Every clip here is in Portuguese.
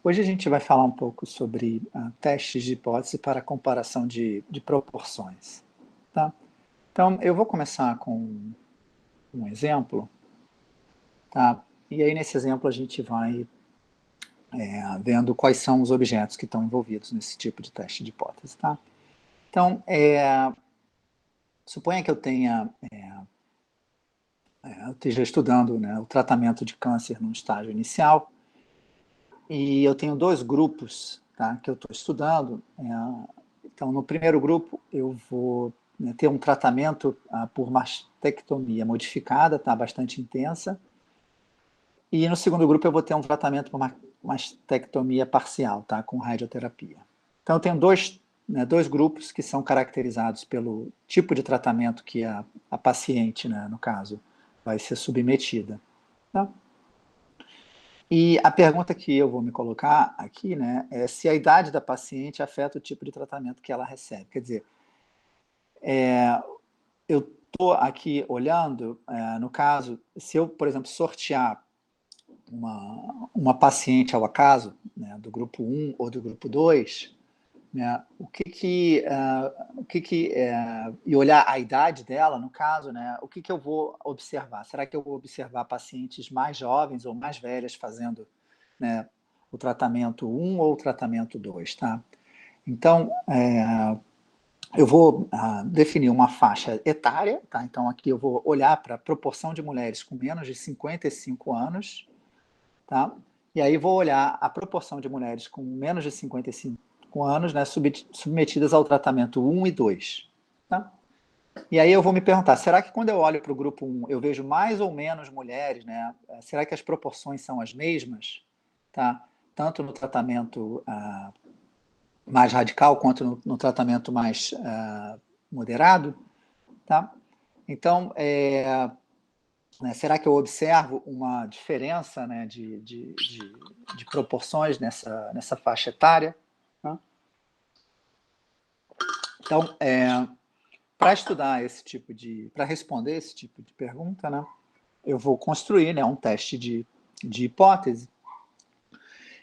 Hoje a gente vai falar um pouco sobre testes de hipótese para comparação de proporções. Tá? Então, eu vou começar com um exemplo, tá? E aí nesse exemplo a gente vai vendo quais são os objetos que estão envolvidos nesse tipo de teste de hipótese. Tá? Então, suponha que eu esteja estudando, né, o tratamento de câncer no estágio inicial, e eu tenho dois grupos, tá, que eu estou estudando. Então, no primeiro grupo, eu vou, né, ter um tratamento por mastectomia modificada, tá, bastante intensa. E no segundo grupo, eu vou ter um tratamento por mastectomia parcial, tá, com radioterapia. Então, eu tenho dois grupos que são caracterizados pelo tipo de tratamento que a paciente, né, no caso, vai ser submetida. Tá? E a pergunta que eu vou me colocar aqui, né, é se a idade da paciente afeta o tipo de tratamento que ela recebe. Quer dizer, eu estou aqui olhando, no caso, se eu, por exemplo, sortear uma paciente ao acaso, né, do grupo 1 ou do grupo 2, né, e olhar a idade dela, no caso, né, o que eu vou observar? Será que eu vou observar pacientes mais jovens ou mais velhas fazendo, né, o tratamento 1 ou o tratamento 2, tá? Então, eu vou definir uma faixa etária, tá? Então, aqui eu vou olhar para a proporção de mulheres com menos de 55 anos, tá? E aí vou olhar a proporção de mulheres com menos de 55 anos, né, submetidas ao tratamento 1 e 2. Tá? E aí eu vou me perguntar, será que quando eu olho para o grupo 1, eu vejo mais ou menos mulheres, né? Será que as proporções são as mesmas? Tá? Tanto no tratamento mais radical quanto no tratamento mais moderado? Tá? Então, né, será que eu observo uma diferença, né, de proporções nessa faixa etária? Tá? Então, para estudar para responder esse tipo de pergunta, né, eu vou construir, né, um teste de hipótese.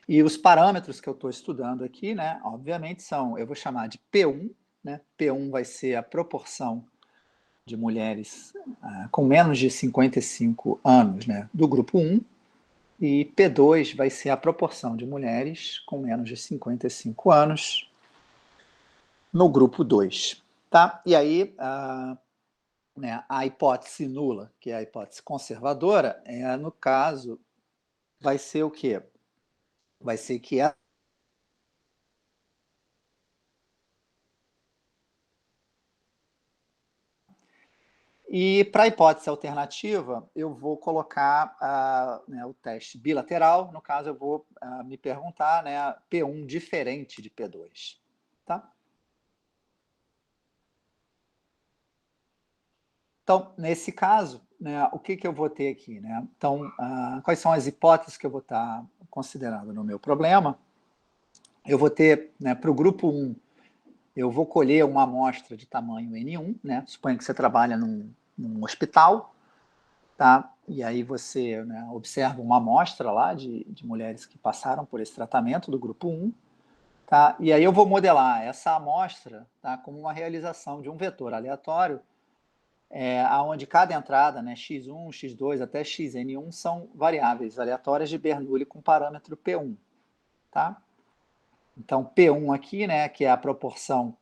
E os parâmetros que eu estou estudando aqui, né, obviamente eu vou chamar de P1, né, P1 vai ser a proporção de mulheres com menos de 55 anos, né, do grupo 1, e P2 vai ser a proporção de mulheres com menos de 55 anos no grupo 2. Tá? E aí, né, a hipótese nula, que é a hipótese conservadora, no caso, vai ser o quê? Vai ser que E para a hipótese alternativa, eu vou colocar né, o teste bilateral. No caso, eu vou me perguntar, né, P1 diferente de P2. Tá? Então, nesse caso, né, o que eu vou ter aqui? Né? Então, quais são as hipóteses que eu vou estar considerando no meu problema? Eu vou ter, né, para o grupo 1, eu vou colher uma amostra de tamanho N1, né? Suponha que você trabalha num hospital, tá? E aí você, né, observa uma amostra lá de mulheres que passaram por esse tratamento do grupo 1, tá? E aí eu vou modelar essa amostra, tá, como uma realização de um vetor aleatório, onde cada entrada, né, x1, x2 até xn1, são variáveis aleatórias de Bernoulli com parâmetro P1. Tá? Então, P1 aqui, né, que é a proporção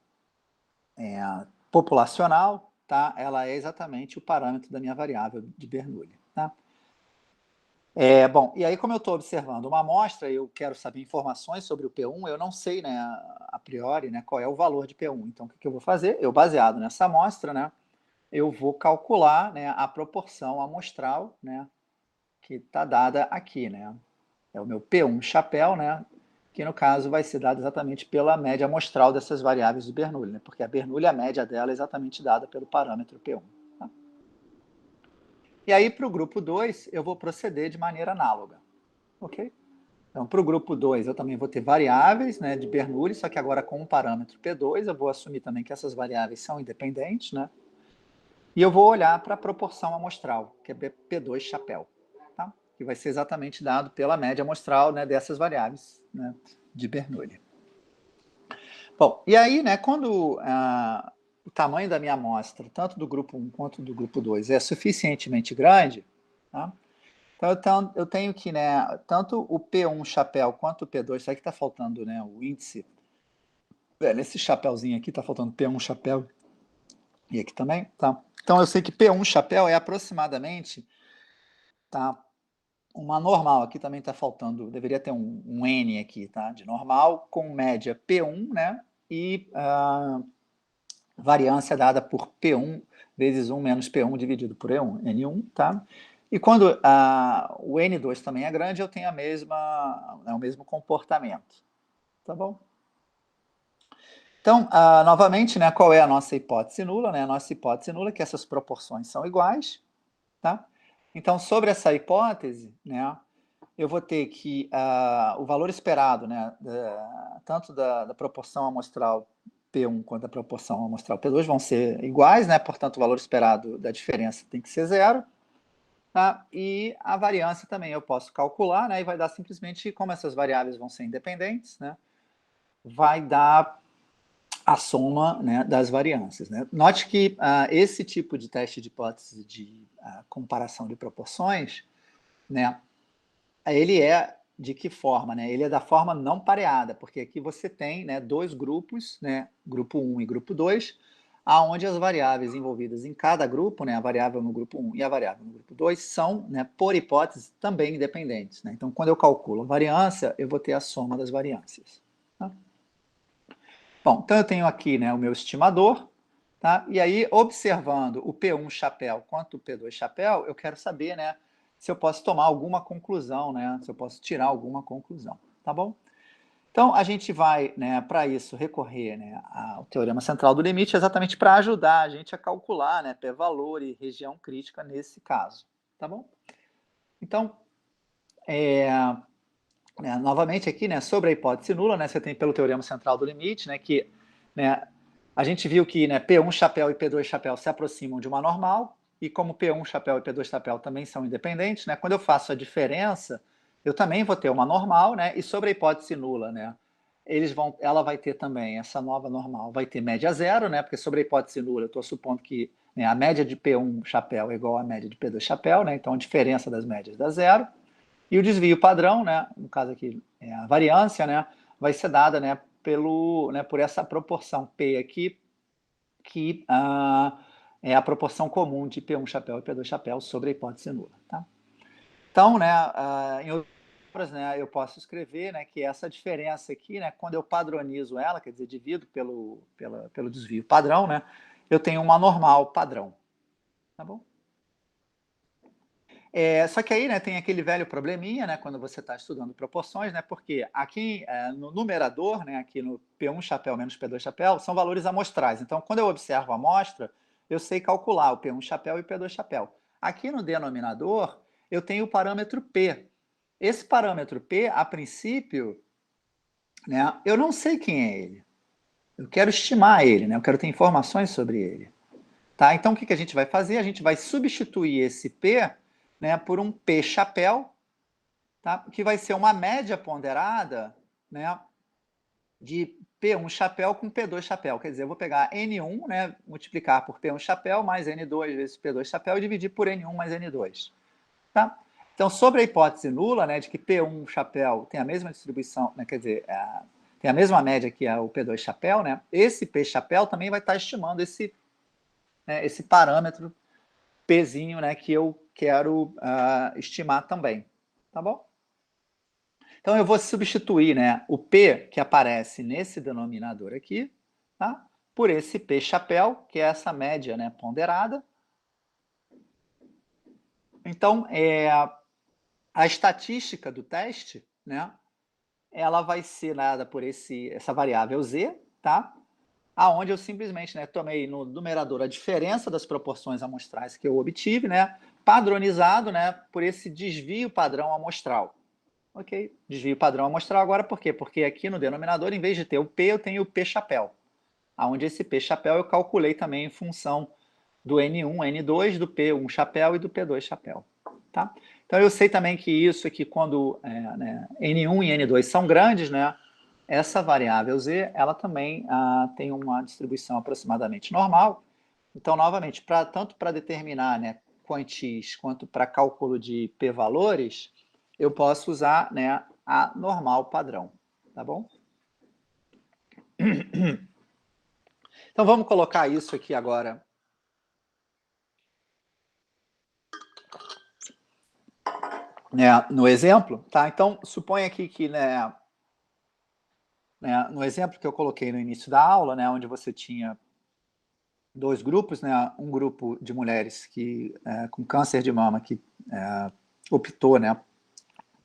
populacional, tá? Ela é exatamente o parâmetro da minha variável de Bernoulli. Tá? Bom, e aí como eu estou observando uma amostra, eu quero saber informações sobre o P1, eu não sei, né, a priori, né, qual é o valor de P1. Então, o que eu vou fazer? Eu, baseado nessa amostra, né, eu vou calcular, né, a proporção amostral, né, que está dada aqui, né? É o meu P1 chapéu, né, que no caso vai ser dado exatamente pela média amostral dessas variáveis do Bernoulli, né, porque a Bernoulli, a média dela é exatamente dada pelo parâmetro P1. Tá? E aí, para o grupo 2, eu vou proceder de maneira análoga. Ok? Então, para o grupo 2, eu também vou ter variáveis, né, de Bernoulli, só que agora com o parâmetro P2, eu vou assumir também que essas variáveis são independentes, né? E eu vou olhar para a proporção amostral, que é P2 chapéu. Tá? que vai ser exatamente dado pela média amostral, né, dessas variáveis, né, de Bernoulli. Bom, e aí, né, quando o tamanho da minha amostra, tanto do grupo 1 quanto do grupo 2, é suficientemente grande, tá? Então, eu tenho que, né, tanto o P1 chapéu quanto o P2, isso aqui está faltando, né, o índice, nesse chapéuzinho aqui está faltando P1 chapéu, e aqui também, tá? Então, eu sei que P1 chapéu é aproximadamente, tá, uma normal, aqui também está faltando, deveria ter um N aqui, tá, de normal, com média P1, né, e variância dada por P1 vezes 1 menos P1 dividido por N1, tá? E quando o N2 também é grande, eu tenho o mesmo comportamento, tá bom? Então, novamente, né, qual é a nossa hipótese nula? Né? A nossa hipótese nula é que essas proporções são iguais, tá? Então, sobre essa hipótese, né, eu vou ter que o valor esperado, né, tanto da proporção amostral P1 quanto da proporção amostral P2 vão ser iguais, né? Portanto, o valor esperado da diferença tem que ser zero. Tá? E a variância também eu posso calcular, né? E vai dar simplesmente, como essas variáveis vão ser independentes, né? Vai dar a soma, né, das variâncias. Né? Note que esse tipo de teste de hipótese de comparação de proporções, né, ele é de que forma? Né? Ele é da forma não pareada, porque aqui você tem, né, dois grupos, né, grupo 1 e grupo 2, aonde as variáveis envolvidas em cada grupo, né, a variável no grupo 1 e a variável no grupo 2, são, né, por hipótese, também independentes. Né? Então, quando eu calculo a variância, eu vou ter a soma das variâncias. Tá? Bom, então eu tenho aqui, né, o meu estimador, tá? E aí, observando o P1 chapéu quanto o P2 chapéu, eu quero saber, né, se eu posso tomar alguma conclusão, né, se eu posso tirar alguma conclusão, tá bom? Então, a gente vai, né, para isso, recorrer, né, ao teorema central do limite, exatamente para ajudar a gente a calcular, né, p-valor e região crítica nesse caso, tá bom? Então, novamente aqui, né, sobre a hipótese nula, né, você tem pelo teorema central do limite, né, que, né, a gente viu que, né, P1 chapéu e P2 chapéu se aproximam de uma normal, e como P1 chapéu e P2 chapéu também são independentes, né, quando eu faço a diferença, eu também vou ter uma normal, né, e sobre a hipótese nula, né, ela vai ter também, essa nova normal, vai ter média zero, né, porque sobre a hipótese nula eu estou supondo que, né, a média de P1 chapéu é igual à média de P2 chapéu, né, então a diferença das médias dá zero. E o desvio padrão, né, no caso aqui, a variância, né, vai ser dada, né, por essa proporção P aqui, que é a proporção comum de P1 chapéu e P2 chapéu sobre a hipótese nula. Tá? Então, né, em outras, né, eu posso escrever, né, que essa diferença aqui, né, quando eu padronizo ela, quer dizer, divido pelo desvio padrão, né, eu tenho uma normal padrão. Tá bom? Só que aí, né, tem aquele velho probleminha, né, quando você está estudando proporções, né, porque aqui no numerador, né, aqui no P1 chapéu menos P2 chapéu, são valores amostrais. Então, quando eu observo a amostra, eu sei calcular o P1 chapéu e o P2 chapéu. Aqui no denominador, eu tenho o parâmetro P. Esse parâmetro P, a princípio, né, eu não sei quem é ele. Eu quero estimar ele, né, eu quero ter informações sobre ele. Tá? Então, o que a gente vai fazer? A gente vai substituir esse P, né, por um P chapéu, tá? Que vai ser uma média ponderada, né, de P1 chapéu com P2 chapéu. Quer dizer, eu vou pegar N1, né, multiplicar por P1 chapéu mais N2 vezes P2 chapéu e dividir por N1 mais N2. Tá? Então, sobre a hipótese nula, né, de que P1 chapéu tem a mesma distribuição, né, quer dizer, tem a mesma média que o P2 chapéu, né, esse P chapéu também vai estar estimando esse parâmetro Pzinho, né, que eu quero estimar também, tá bom? Então, eu vou substituir, né, o P que aparece nesse denominador aqui, tá, por esse P chapéu, que é essa média, né, ponderada. Então, a estatística do teste, né, ela vai ser dada por essa variável z, tá? Aonde eu simplesmente, né, tomei no numerador a diferença das proporções amostrais que eu obtive, né, padronizado, né, por esse desvio padrão amostral. Ok? Desvio padrão amostral agora por quê? Porque aqui no denominador, em vez de ter o P, eu tenho o P chapéu. Aonde esse P chapéu eu calculei também em função do N1, N2, do P1 chapéu e do P2 chapéu. Tá? Então, Então, eu sei também que isso aqui, quando né, N1 e N2 são grandes, né, essa variável Z, ela também tem uma distribuição aproximadamente normal. Então, novamente, tanto para determinar, né, quantis quanto para cálculo de p-valores, eu posso usar, né, a normal padrão, tá bom? Então, vamos colocar isso aqui agora né, no exemplo, tá? Então, suponha aqui que, né, no exemplo que eu coloquei no início da aula, né, onde você tinha dois grupos, né, um grupo de mulheres que com câncer de mama que optou, né,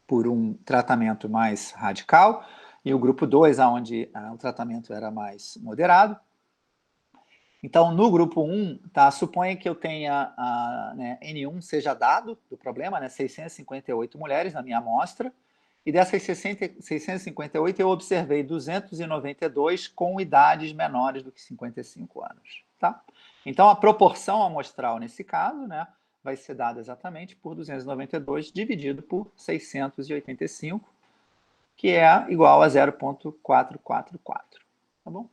por um tratamento mais radical, e o grupo 2, onde o tratamento era mais moderado. Então, no grupo 1, tá, suponha que eu tenha né, N1 seja dado do problema, né, 658 mulheres na minha amostra, e dessas 658 eu observei 292 com idades menores do que 55 anos. Tá? Então, a proporção amostral nesse caso, né, vai ser dada exatamente por 292 dividido por 685, que é igual a 0,444. Tá bom?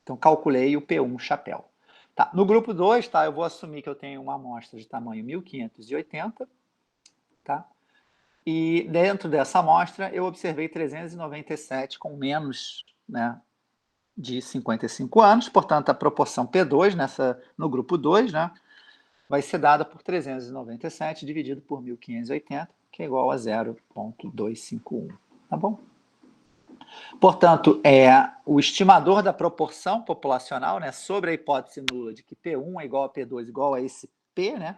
Então, calculei o P1 chapéu. Tá, no grupo 2, tá, eu vou assumir que eu tenho uma amostra de tamanho 1580, tá? E dentro dessa amostra eu observei 397 com menos, né, de 55 anos, portanto a proporção P2 no grupo 2, né, vai ser dada por 397 dividido por 1580, que é igual a 0,251, tá bom? Portanto, o estimador da proporção populacional, né, sobre a hipótese nula de que P1 é igual a P2 igual a esse P, né,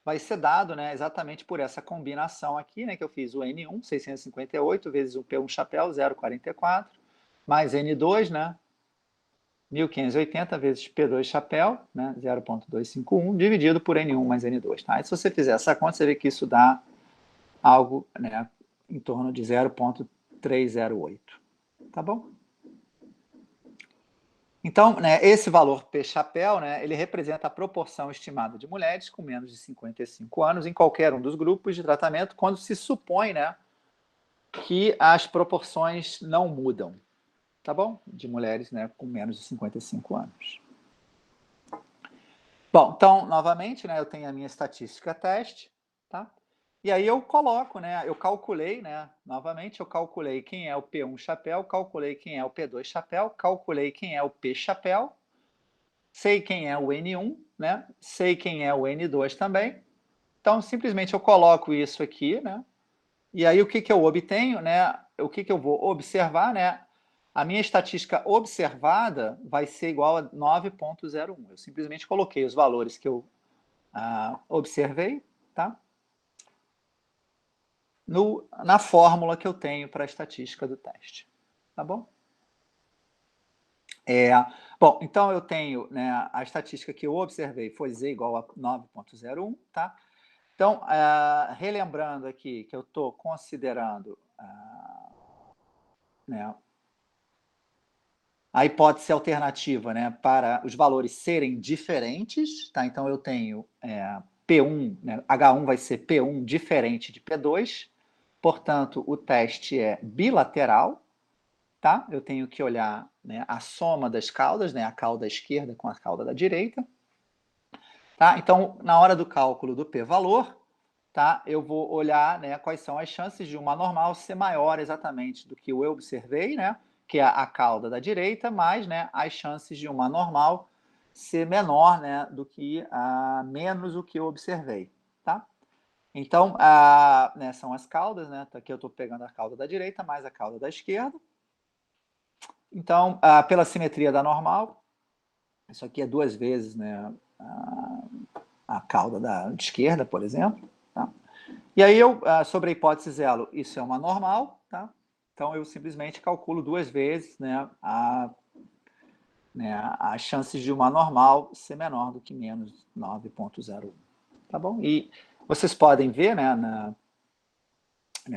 vai ser dado, né, exatamente por essa combinação aqui, né, que eu fiz o N1, 658, vezes o P1 chapéu, 0,44, mais N2, né, 1580 vezes P2 chapéu, né, 0,251, dividido por N1 mais N2. Tá? E se você fizer essa conta, você vê que isso dá algo, né, em torno de 0,308. Tá bom? Então, né, esse valor P chapéu, né, ele representa a proporção estimada de mulheres com menos de 55 anos em qualquer um dos grupos de tratamento, quando se supõe, né, que as proporções não mudam, tá bom? De mulheres, né, com menos de 55 anos. Bom, então, novamente, né, eu tenho a minha estatística teste, tá? E aí eu coloco, né, eu calculei, né, novamente, eu calculei quem é o P1 chapéu, calculei quem é o P2 chapéu, calculei quem é o P chapéu, sei quem é o N1, né, sei quem é o N2 também. Então, simplesmente eu coloco isso aqui, né, e aí o que que eu obtenho, né, o que que eu vou observar, né, a minha estatística observada vai ser igual a 9,01. Eu simplesmente coloquei os valores que eu observei, tá? Na fórmula que eu tenho para a estatística do teste, tá bom? Bom, então eu tenho, né, a estatística que eu observei foi Z igual a 9,01, tá? Então, relembrando aqui que eu estou considerando né, a hipótese alternativa, né, para os valores serem diferentes, tá? Então eu tenho P1, né, H1 vai ser P1 diferente de P2, portanto o teste é bilateral, tá? Eu tenho que olhar, né, a soma das caudas, né, a cauda esquerda com a cauda da direita, tá? Então na hora do cálculo do p-valor, tá, eu vou olhar, né, quais são as chances de uma normal ser maior exatamente do que eu observei, né, que é a cauda da direita, mais, né, as chances de uma normal ser menor, né, do que menos o que eu observei, tá? Então, né, são as caudas, né? Aqui eu estou pegando a cauda da direita mais a cauda da esquerda. Então, pela simetria da normal, isso aqui é 2 vezes, né, a cauda da esquerda, por exemplo, tá? E aí, sobre a hipótese zero, isso é uma normal, tá? Então, eu simplesmente calculo 2 vezes, né, as chances de uma normal ser menor do que menos 9,01. Tá bom? E vocês podem ver, né,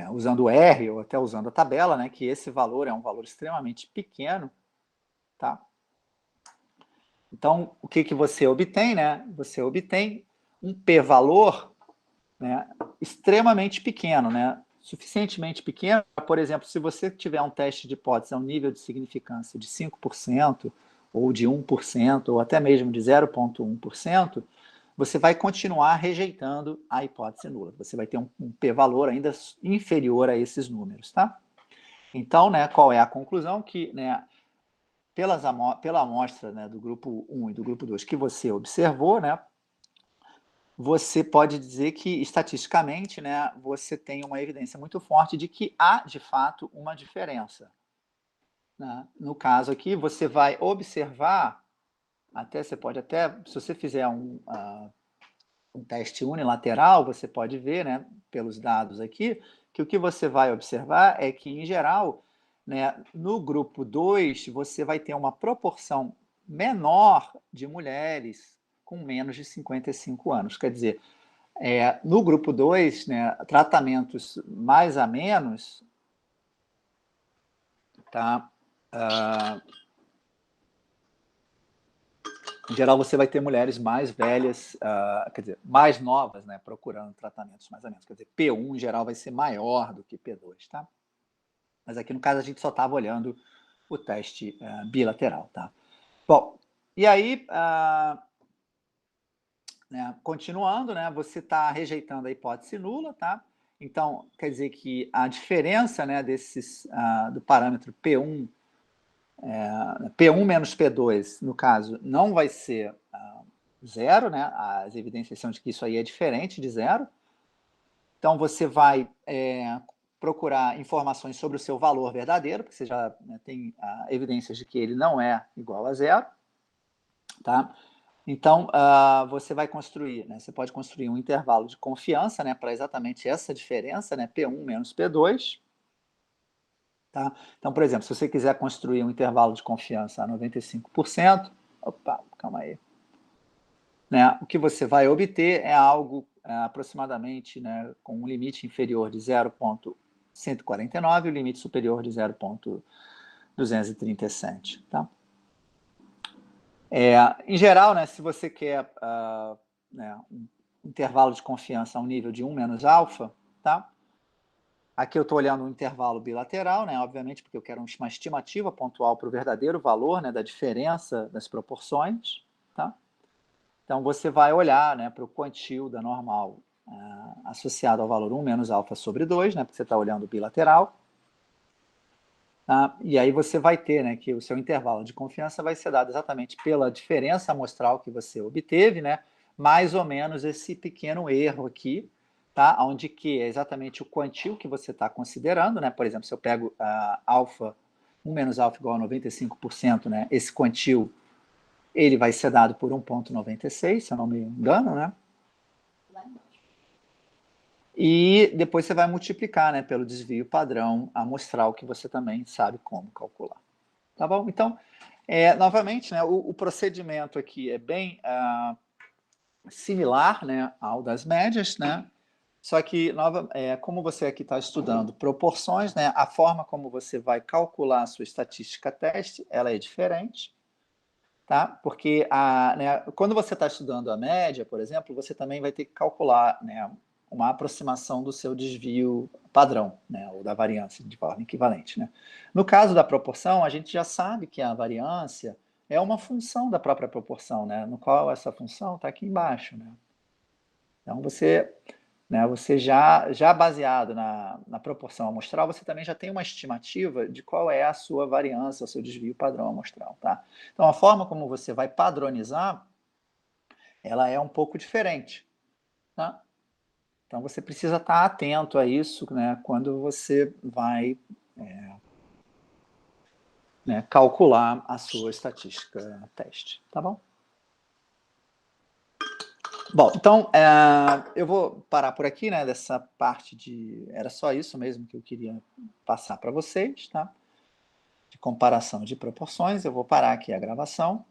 usando o R ou até usando a tabela, né, que esse valor é um valor extremamente pequeno, tá? Então, o que que você obtém, né? Você obtém um p-valor né, extremamente pequeno, né, suficientemente pequeno, por exemplo, se você tiver um teste de hipótese a um nível de significância de 5%, ou de 1%, ou até mesmo de 0,1%, você vai continuar rejeitando a hipótese nula. Você vai ter um p-valor ainda inferior a esses números, tá? Então, né, qual é a conclusão? Que, né, pela amostra, né, do grupo 1 e do grupo 2 que você observou, né, você pode dizer que, estatisticamente, né, você tem uma evidência muito forte de que há, de fato, uma diferença, né? No caso aqui, você vai observar, você pode até, se você fizer um teste unilateral, você pode ver, né, pelos dados aqui, que o que você vai observar é que, em geral, né, no grupo 2, você vai ter uma proporção menor de mulheres com menos de 55 anos. Quer dizer, no grupo 2, né, tratamentos mais a menos, tá? Em geral, você vai ter mulheres mais velhas, quer dizer, mais novas, né, procurando tratamentos mais a menos. Quer dizer, P1, em geral, vai ser maior do que P2, tá? Mas aqui, no caso, a gente só estava olhando o teste bilateral, tá? Bom, e aí, né, continuando, né, você está rejeitando a hipótese nula, tá? Então, quer dizer que a diferença, né, do parâmetro P1, P1 menos P2, no caso, não vai ser zero, né? As evidências são de que isso aí é diferente de zero. Então, você vai procurar informações sobre o seu valor verdadeiro, porque você já, né, tem evidências de que ele não é igual a zero, tá? Então, você vai construir, né, você pode construir um intervalo de confiança, né, para exatamente essa diferença, né, P1 menos P2. Tá? Então, por exemplo, se você quiser construir um intervalo de confiança a 95%, opa, calma aí, né, o que você vai obter é algo aproximadamente, né, com um limite inferior de 0,149 e o limite superior de 0,237. Tá? Em geral, né, se você quer né, um intervalo de confiança a um nível de 1 menos alfa, tá? Aqui eu estou olhando um intervalo bilateral, né, obviamente, porque eu quero uma estimativa pontual para o verdadeiro valor, né, da diferença das proporções. Tá? Então, você vai olhar, né, para o quantil da normal associado ao valor 1 menos alfa sobre 2, né, porque você está olhando o bilateral. Tá? E aí você vai ter, né, que o seu intervalo de confiança vai ser dado exatamente pela diferença amostral que você obteve, né, mais ou menos esse pequeno erro aqui, tá? Onde que é exatamente o quantil que você está considerando, né? Por exemplo, se eu pego alfa, 1 menos alfa igual a 95%, né? Esse quantil, ele vai ser dado por 1,96, se eu não me engano, né? E depois você vai multiplicar, né, pelo desvio padrão amostral, que você também sabe como calcular. Tá bom? Então, novamente, né, o procedimento aqui é bem similar, né, ao das médias, né? Só que, como você aqui está estudando proporções, né, a forma como você vai calcular a sua estatística teste, ela é diferente, tá? Porque né, quando você está estudando a média, por exemplo, você também vai ter que calcular, né, uma aproximação do seu desvio padrão, né, ou da variância de forma equivalente, né? No caso da proporção, a gente já sabe que a variância é uma função da própria proporção, né, no qual essa função está aqui embaixo, né? Então, você já baseado na proporção amostral, você também já tem uma estimativa de qual é a sua variância, o seu desvio padrão amostral, tá? Então, a forma como você vai padronizar, ela é um pouco diferente, tá? Então, você precisa estar atento a isso, né, quando você vai né, calcular a sua estatística teste, tá bom? Bom, então, eu vou parar por aqui, né, dessa parte era só isso mesmo que eu queria passar para vocês, tá? De comparação de proporções, eu vou parar aqui a gravação.